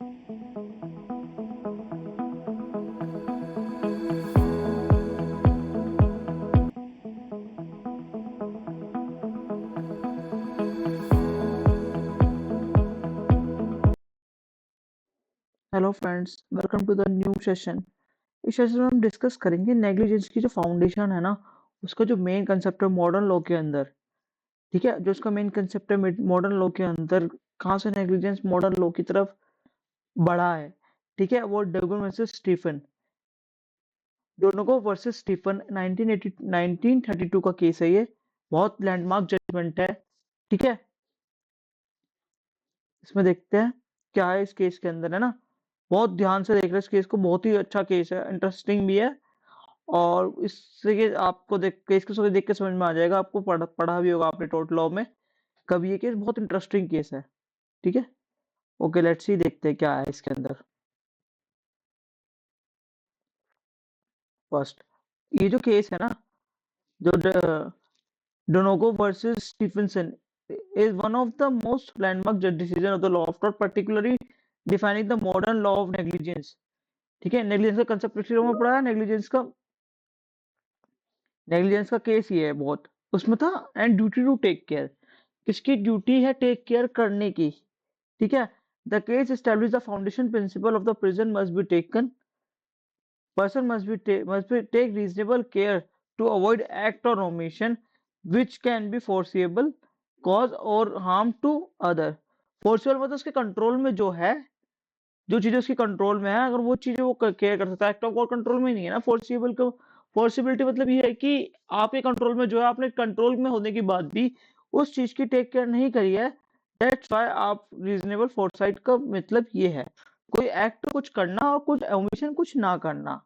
Hello friends, welcome to the new session. इस session में हम डिस्कस करेंगे नेग्लिजेंस की जो फाउंडेशन है ना, उसका जो मेन कंसेप्ट है मॉडर्न लॉ के अंदर। ठीक है, जो उसका मेन कंसेप्ट है मॉडर्न लॉ के अंदर, कहाँ से नेग्लिजेंस मॉडर्न लॉ की तरफ बढ़ा है। ठीक है, वो Donoghue versus Stephen, Donoghue versus Stephen 1932 का केस है ये। बहुत लैंडमार्क जजमेंट है। ठीक है, इसमें देखते हैं क्या है इस केस के अंदर, है ना। बहुत ध्यान से देख रहे हैं इस केस को, बहुत ही अच्छा केस है, इंटरेस्टिंग भी है। और इससे के आपको देख केस को देख के समझ में आ जाएगा, आपको पढ़ा भी होगा आपने टोर्ट लॉ में कभी। ये केस बहुत इंटरेस्टिंग केस है। ठीक है, ओके, लेट्स सी, देखते हैं क्या है इसके अंदर। फर्स्ट, ये जो केस है ना, जो Donoghue versus Stephenson is one of the most landmark decision of the law of tort, particularly defining the modern law of negligence। ठीक है, नेग्लिजेंस का कंसेप्ट पिछले में पढ़ा है। नेग्लिजेंस का केस ये है बहुत, उसमें था and duty to take care, किसकी ड्यूटी है टेक केयर करने की। ठीक है, the case establish the foundation principle of the prison must be taken, person must be take reasonable care to avoid act or omission which can be foreseeable cause or harm to other। foreseeable मतलब उसके control में जो है, जो चीजें उसके control में है, अगर वो चीजें वो केयर कर सकता है। एक्ट ऑफ गॉड कंट्रोल में नहीं है ना फोर्सिबल को। फोर्सिबिलिटी मतलब ये है कि आपके कंट्रोल में जो है, आपने कंट्रोल में होने के बाद भी उस चीज की टेक केयर नहीं करी है। दैट्स व्हाई आप रीजनेबल फोरसाइट का मतलब ये है, कोई एक्ट कुछ करना और कुछ ओमिशन कुछ ना करना।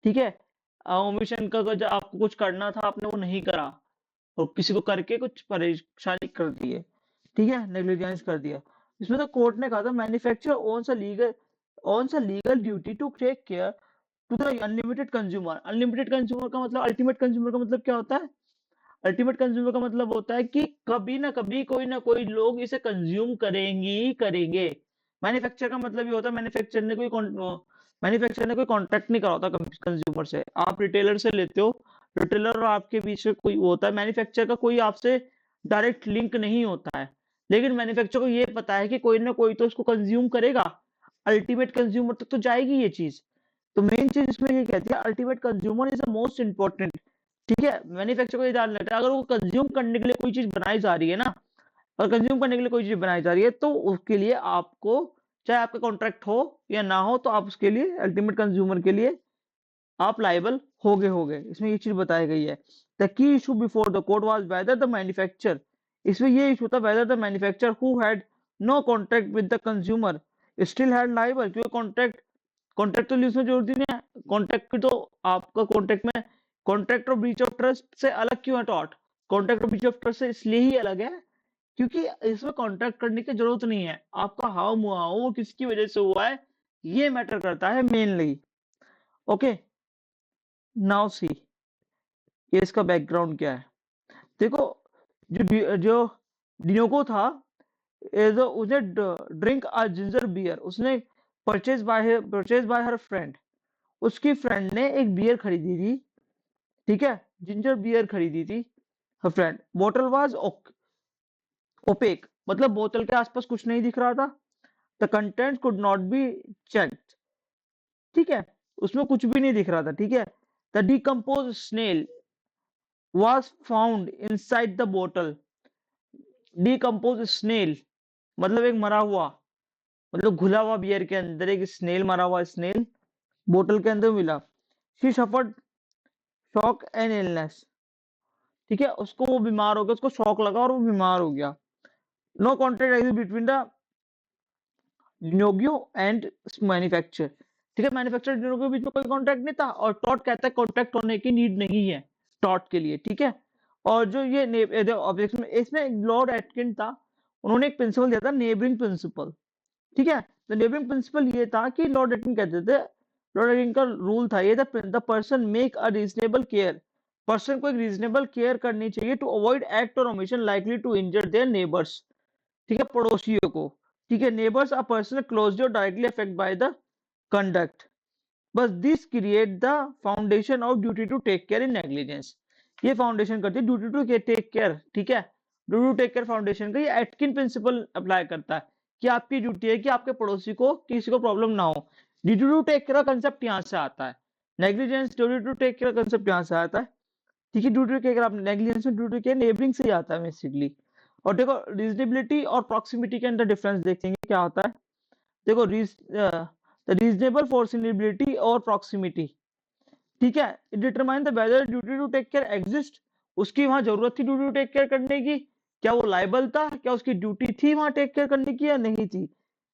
ठीक है, ओमिशन का अगर आपको कुछ करना था, आपने वो नहीं करा और किसी को करके कुछ परेशानी कर दी है। ठीक है, नेग्लिजेंस कर दिया। इसमें तो कोर्ट ने कहा था manufacturer owns a legal duty to take care to the unlimited consumer. Unlimited consumer का मतलब, अल्टीमेट कंज्यूमर का मतलब क्या होता है? अल्टीमेट कंज्यूमर का मतलब होता है कि कभी ना कभी कोई ना कोई लोग इसे कंज्यूम करेंगे ही करेंगे। मैन्युफैक्चर का मतलब ये होता है, मैन्युफैक्चर ने कोई कॉन्ट्रैक्ट नहीं करा होता कंज्यूमर से। आप रिटेलर से लेते हो, रिटेलर और आपके बीच में कोई वो होता है। मैन्युफैक्चर का कोई आपसे डायरेक्ट लिंक नहीं होता है, लेकिन मैन्युफैक्चर को ये पता है कि कोई ना कोई तो इसको कंज्यूम करेगा, अल्टीमेट कंज्यूमर तक तो जाएगी ये चीज। तो मेन चीज इसमें ये कहती है, ultimate consumer is the most important. ठीक है, मैन्युफैक्चर को ये ध्यान रखना है, अगर वो कंज्यूम करने के लिए कोई चीज बनाई जा रही है ना, और कंज्यूम करने के लिए कोई चीज बनाई जा रही है, तो उसके लिए आपको, चाहे आपका कॉन्ट्रैक्ट हो या ना हो, तो आप उसके लिए अल्टीमेट कंज्यूमर के लिए आप लाइबल होगे। इसमें ये चीज बताई गई है। The key issue before the court was whether the manufacture, इसमें ये इशू था whether the manufacture who had no contract with the consumer still had liable. क्योंकि कॉन्ट्रैक्ट कॉन्ट्रैक्ट तो उसमें जरूरत ही नहीं है। कॉन्ट्रैक्ट की तो आपका कॉन्ट्रैक्ट में, कॉन्ट्रैक्ट और ब्रीच ऑफ ट्रस्ट से अलग क्यों है टॉट? कॉन्ट्रैक्ट और ब्रीच ऑफ ट्रस्ट से इसलिए ही अलग है क्योंकि इसमें कॉन्ट्रैक्ट करने की जरूरत नहीं है। आपका हाउ मुआ हो, वो किसकी वजह से हुआ है, ये मैटर करता है मेनली। ओके, नाउ सी ये इसका बैकग्राउंड क्या है। देखो, जो डियोगो था, उसने ड्रिंक अ जिंजर बियर, उसने परचेज बाय हर फ्रेंड, उसकी फ्रेंड ने एक बियर खरीदी थी। ठीक है, जिंजर बियर खरीदी थी हर फ्रेंड। बोतल वाज ओपेक, मतलब बोतल के आसपास कुछ नहीं दिख रहा था। The content could not be checked. ठीक है, उसमें कुछ भी नहीं दिख रहा था। ठीक है, the decompose snail was found inside the bottle। Decompose snail मतलब एक मरा हुआ, मतलब घुला हुआ बियर के अंदर एक स्नेल, मरा हुआ स्नेल बोतल के अंदर मिला। She suffered shock and illness. ठीक है, उसको वो बीमार हो गया, उसको शॉक लगा और वो बीमार हो गया। No contract between the Donoghue and manufacture. ठीक है, मैन्युफैक्चर डिनोगियो के बीच में कोई कॉन्ट्रैक्ट नहीं था, और टॉट कहता है कॉन्ट्रैक्ट होने की नीड नहीं है टॉट के लिए। ठीक है, और जो ये ऑब्जेक्शन में इसमें लॉर्ड एटकिन था, उन्होंने एक प्रिंसिपल दिया था, नेबरिंग प्रिंसिपल। ठीक है, तो नेबरिंग प्रिंसिपल ये था कि लॉर्ड एटकिन कहते थे, लॉर्ड एटकिन का रूल था ये, the person make a reasonable care, person को एक रीजनेबल केयर करनी चाहिए टू अवॉइड एक्ट और omission likely to injure their neighbours. ठीक है, पड़ोसियों को। ठीक है, नेबर्स आर पर्सन क्लोजली और directly affect by the conduct, बस this create the foundation of duty to take care in negligence. ये फाउंडेशन करती है ड्यूटी टू टेक केयर, ठीक है, duty to take care foundation का ये एटकिन प्रिंसिपल अप्लाई करता है कि आपकी ड्यूटी है कि आपके पड़ोसी को किसी को प्रॉब्लम ना हो। ड्यूटी टू टेक केयर का कंसेप्ट यहाँ से आता है, negligence duty to take care concept यहाँ से आता है, ठीक है। ड्यूटी टू केयर आप नेग्लिजेंस में ड्यूटी केयर नेबरिंग से ही आता है बेसिकली। और देखो रीजनेबिलिटी और प्रॉक्सिमिटी के अंदर डिफरेंस देखेंगे क्या होता है। देखो रीजनेबल फोर्सिबिलिटी और प्रॉक्सिमिटी, ठीक है, it determine the whether duty to take care exist, उसकी वहां जरूरत थी ड्यूटी टू टेक केयर करने की, क्या वो लाइबल था, क्या उसकी ड्यूटी थी वहां टेक केयर करने की या नहीं थी।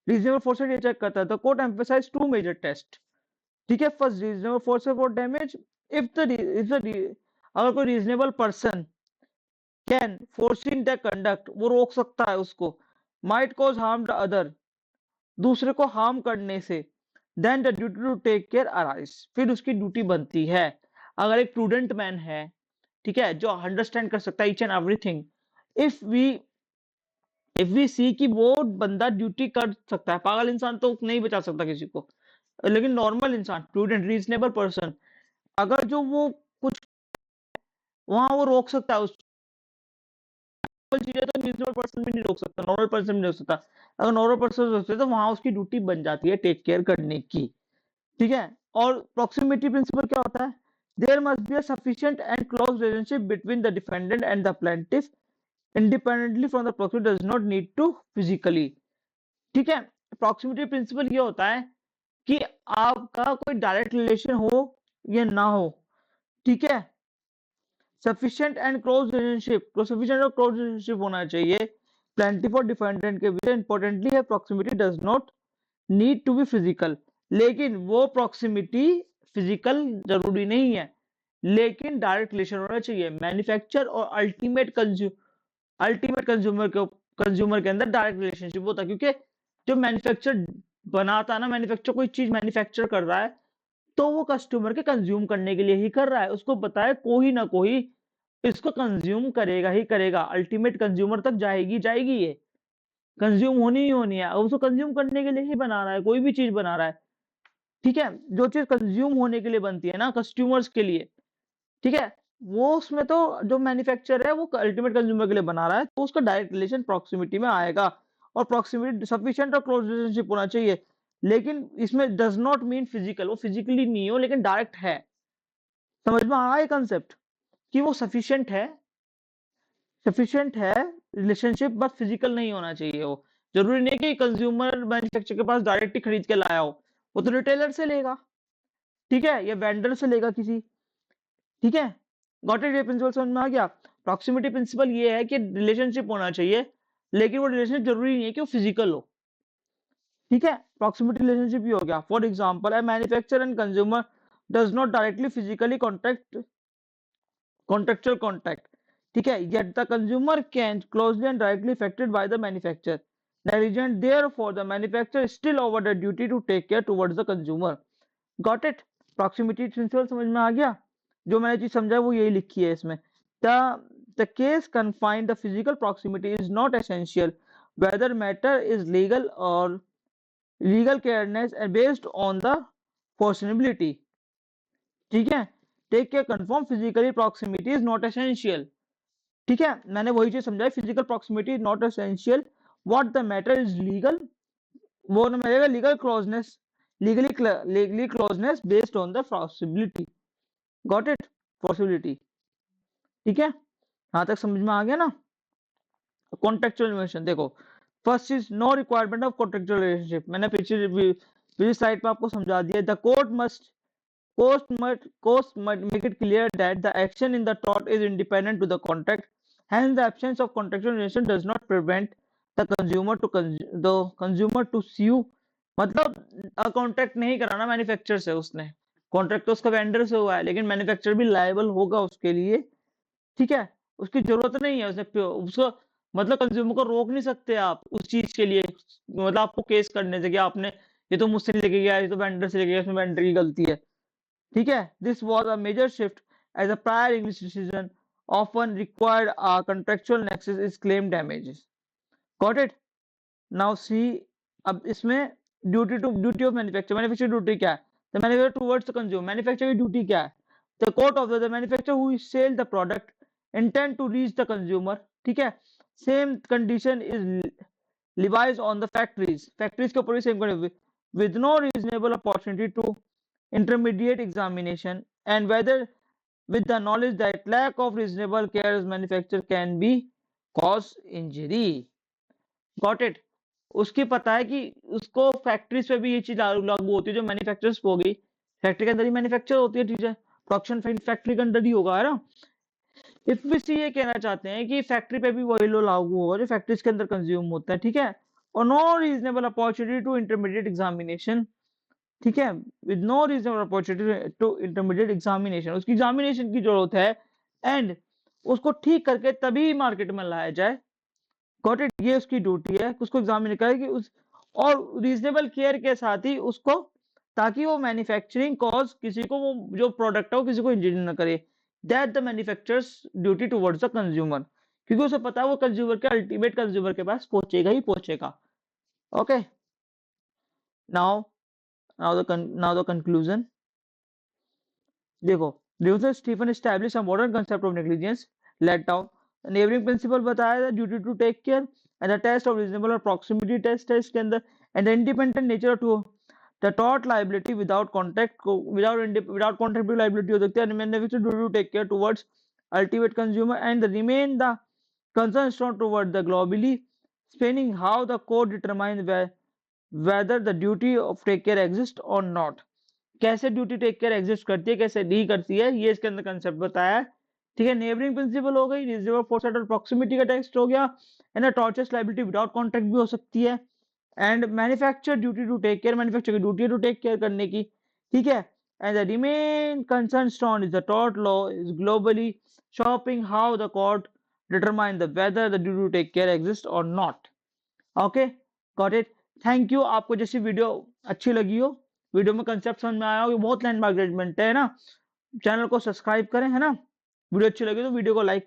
रीजनेबल फोर्स ये चेक करता है। The court emphasise to major test, ठीक है। First reasonable force for damage, अगर कोई reasonable person can forcing the conduct, वो रोक सकता है उसको, might cause harm the other, दूसरे को हार्म करने से, then the duty to take care arise, फिर उसकी ड्यूटी बनती है। अगर एक प्रूडेंट मैन है, ठीक है, जो अंडरस्टैंड कर सकता है each and everything, if we see कि वो बंदा ड्यूटी कर सकता है, पागल इंसान तो नहीं बचा सकता किसी को, लेकिन नॉर्मल इंसान, प्रूडेंट रीजनेबल पर्सन, अगर जो वो कुछ वहां वो रोक सकता है उस चीजें, तो रीजनेबल पर्सन भी नहीं रोक सकता, नॉर्मल पर्सन भी नहीं रोक सकता। अगर नॉर्मल पर्सन रोकते तो वहां उसकी ड्यूटी बन जाती है टेक केयर करने की, ठीक है। और प्रॉक्सिमिटी प्रिंसिपल क्या होता है, there must be a sufficient and close relationship between the defendant and the plaintiff independently from the proximity does not need to physically, ठीक है। प्रॉक्सिमिटी प्रिंसिपल ये होता है कि आपका कोई डायरेक्ट रिलेशन हो या ना हो, ठीक है, सफिशिएंट एंड क्लोज रिलेशनशिप, तो सफिशिएंट और क्लोज रिलेशनशिप होना चाहिए प्लेंटिफ और डिफेंडेंट के बीच। इंपॉर्टेंटली है proximity does not need to be physical, लेकिन वो प्रॉक्सिमिटी फिजिकल जरूरी नहीं है, लेकिन डायरेक्ट रिलेशन होना चाहिए मैन्युफैक्चर और अल्टीमेट कंज्यूमर के अंदर डायरेक्ट रिलेशनशिप होता है, क्योंकि जो मैन्युफैक्चर बनाता है ना, मैन्युफैक्चर कोई चीज मैन्युफैक्चर कर रहा है तो वो कस्टमर के कंज्यूम करने के लिए ही कर रहा है, उसको पता है कोई ना कोई इसको कंज्यूम करेगा ही करेगा, अल्टीमेट कंज्यूमर तक जाएगी जाएगी, ये कंज्यूम होनी ही होनी है, और उसको कंज्यूम करने के लिए ही बना रहा है, कोई भी चीज बना रहा है, ठीक है। जो चीज कंज्यूम होने के लिए बनती है ना कस्टमर्स के लिए, ठीक है, वो उसमें तो जो मैन्युफैक्चर है वो अल्टीमेट कंज्यूमर के लिए बना रहा है, तो उसका डायरेक्ट रिलेशन प्रॉक्सिमिटी में आएगा। और प्रॉक्सिमिटी सफिशिएंट और क्लोज रिलेशनशिप होना चाहिए, लेकिन इसमें डज नॉट मीन फिजिकल, वो फिजिकली नहीं हो लेकिन डायरेक्ट है। समझ में आ रहा है कंसेप्ट कि वो सफिशिएंट है रिलेशनशिप, बस फिजिकल नहीं होना चाहिए। वो जरूरी नहीं कि कंज्यूमर मैन्युफैक्चर के पास डायरेक्ट ही खरीद के लाया हो, वो तो रिटेलर से लेगा, ठीक है, या वेंडर से लेगा किसी, ठीक है। गॉट इट, ये प्रिंसिपल समझ में आ गया। प्रॉक्सिमिटी प्रिंसिपल ये है कि रिलेशनशिप होना चाहिए, लेकिन वो रिलेशनशिप जरूरी नहीं है कि वो फिजिकल हो, ठीक है। प्रॉक्सिमिटी रिलेशनशिप ये हो गया, for example A manufacturer and consumer does not directly physically contractual contact, ठीक है, yet the consumer can closely and directly affected by the manufacturer negligent, therefore the manufacturer is still over the duty to take care towards the consumer। Got it? Proximity principle समझ में आ गया, जो मैंने चीज समझा वो यही लिखी है इसमें। the case confined the physical proximity is not essential whether matter is legal or legal careness and based on the foreseeability, ठीक है। Take care confirm physically proximity is not essential, ठीक है, मैंने वही चीज समझाई, physical proximity is not essential, what the matter is legal, वो ना मिलेगा legal closeness, legally closeness based on the possibility. Got it, possibility, ठीक है, यहां तक समझ में आ गया ना। कॉन्टेक्चुअल रिलेशन देखो, first is no requirement of contractual relationship, मैंने पिछली स्लाइड पे आपको समझा दिया। The court must make it clear that the action in the tort is independent to the contract. Hence, the absence of contractual relation does not prevent the consumer to sue। मतलब contract नहीं कराना manufacture से उसने, contract तो उसका vendor से हुआ है, लेकिन मैन्युफैक्चर भी लायबल होगा उसके लिए, ठीक है। उसकी जरूरत नहीं है उसको, मतलब कंज्यूमर को रोक नहीं सकते आप उस चीज के लिए, मतलब आपको केस करने से कि आपने ये तो मुझसे नहीं लेके गया, ये तो वेंडर से लेके गया, इसमें वेंडर की गलती है, ठीक है। This was a major shift as a prior English decision often required a contractual nexus is claim damages। Got it? Now see, अब इसमें ड्यूटी ऑफ मैन्युफैक्चर ड्यूटी क्या है? The manufacture towards the consumer, manufacture की duty क्या है? The court of the manufacture who sell the product intend to reach the consumer, ठीक है। Same condition is likewise on the factories के ऊपर भी same with no reasonable opportunity to intermediate examination, and whether with the knowledge that lack of reasonable care as manufacture can be cause injury. Got it? उसकी पता है कि उसको factories पे भी ये चीज लागू होती है, जो मैन्युफैक्चरर्स हो गई, फैक्ट्री के अंदर ही मैन्युफैक्चर होती है चीजें, प्रोडक्शन फैक्ट्री के अंदर ही होगा, है ना। इफ भी सी ये कहना चाहते हैं कि फैक्ट्री पे भी वही लो लागू होगा जो फैक्ट्रीज के अंदर कंज्यूम होता है, ठीक है। और no reasonable opportunity to intermediate examination, ठीक है, with no reasonable opportunity to intermediate examination, उसकी एग्जामिनेशन की जरूरत है, एंड उसको ठीक करके तभी मार्केट में लाया जाए। Got it? ये उसकी ड्यूटी है, उसको एग्जामिन करेगी उस, और रीजनेबल केयर के साथ ही उसको, ताकि वो मैन्युफैक्चरिंग कॉज किसी को, वो जो प्रोडक्ट है वो किसी को इंजरी ना करे। That the manufacturers duty towards the consumer, क्योंकि उसे पता है वो कंज्यूमर के, अल्टीमेट कंज्यूमर के पास पहुंचेगा ही पहुंचेगा। Okay, now now the conclusion. देखो, ड्यूसर Stephen establish a modern concept of negligence, let down neighbouring principle बताया था, duty to take care, and the test of reasonable और प्रॉक्सिमिटी टेस्ट है इसके अंदर, and the independent nature to the टॉट liability without contract, without contract भी liability हो सकती है, and manufacturer duty to take care towards ultimate consumer, and the remain the concern strong toward the globally spanning how the code determine whether the duty of take care exists or not, कैसे duty take care exist करती है, कैसे नहीं करती है, ये इसके अंदर कंसेप्ट बताया है, ठीक है। नेबरिंग प्रिंसिपल हो गई, रीजनेबल फोरसाइट और प्रॉक्सिमिटी का टेक्स्ट हो गया, and tortious liability without contract भी हो सकती है, and manufacture duty to take care, manufacture की ड्यूटी टू टेक केयर करने की, ठीक है। And the remain concern stone is the टॉट law is globally shopping how the court determine the whether the duty to take care exist और not. Okay, got it. Thank you. आपको जैसी video अच्छी लगी हो, वीडियो में concept समझ में आया हो, ये बहुत लैंडमार्क जजमेंट है ना, चैनल को सब्सक्राइब करें, है ना। वीडियो अच्छी लगी तो वीडियो को लाइक